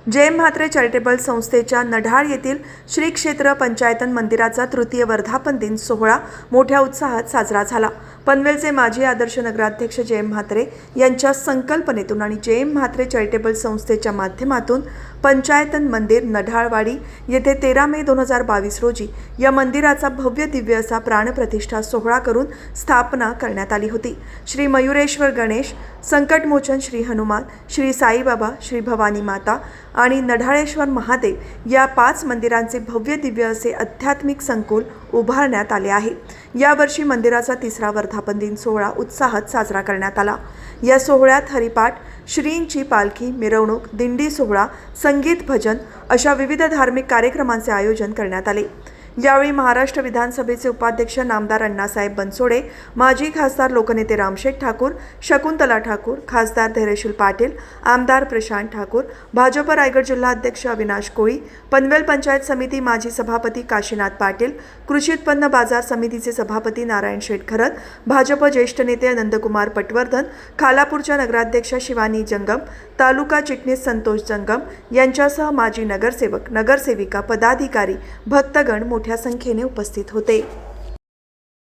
जय Mhatre charitable संस्थेच्या नढाळ येथील श्री क्षेत्र पंचायतन मंदिराचा तृतीय वर्धापन दिन सोहळा मोठ्या उत्साहात साजरा झाला। पनवेलचे माजी आदर्श नगराध्यक्ष जय म्हात्रे यांच्या संकल्पनेतून आणि जय म्हात्रे चॅरिटेबल संस्थेच्या माध्यमातून पंचायतन मंदिर नढाळवाडी येथे 13 मे 2022 रोजी या मंदिराचा भव्य दिव्य असा प्राणप्रतिष्ठा सोहळा करून स्थापना करण्यात आली होती। श्री मयुरेश्वर गणेश, संकटमोचन श्री हनुमान, श्री साईबाबा, श्री भवानी माता आणि नढाळेश्वर महादेव या 5 मंदिरांचे भव्य दिव्य असे आध्यात्मिक संकुल उभारण्यात आले आहे। यावर्षी मंदिराचा 3रा वर्धापन दिन सोहळा उत्साहात साजरा करण्यात आला। या सोहळ्यात हरिपाठ, श्रींची पालखी, मिरवणूक, दिंडी सोहळा, संगीत, भजन अशा विविध धार्मिक कार्यक्रमांचे आयोजन करण्यात आले। यावेळी महाराष्ट्र विधानसभेचे उपाध्यक्ष नामदार अण्णासाहेब बनसोडे, माजी खासदार लोकनेते रामशेठ ठाकूर, शकुंतला ठाकूर, खासदार धैर्यशील पाटील, आमदार प्रशांत ठाकूर, भाजप रायगड जिल्हा अध्यक्ष अविनाश कोळी, पनवेल पंचायत समिती माजी सभापती काशीनाथ पाटील, कृषी उत्पन्न बाजार समितीचे सभापती नारायण शेठ खरत, भाजप ज्येष्ठ नेते नंदकुमार पटवर्धन, खालापूरच्या नगराध्यक्ष शिवानी जंगम, तालुका चिटणीस संतोष जंगम यांच्यासह माजी नगरसेवक, नगरसेविका, पदाधिकारी, भक्तगण मोठ्या संख्येने उपस्थित होते।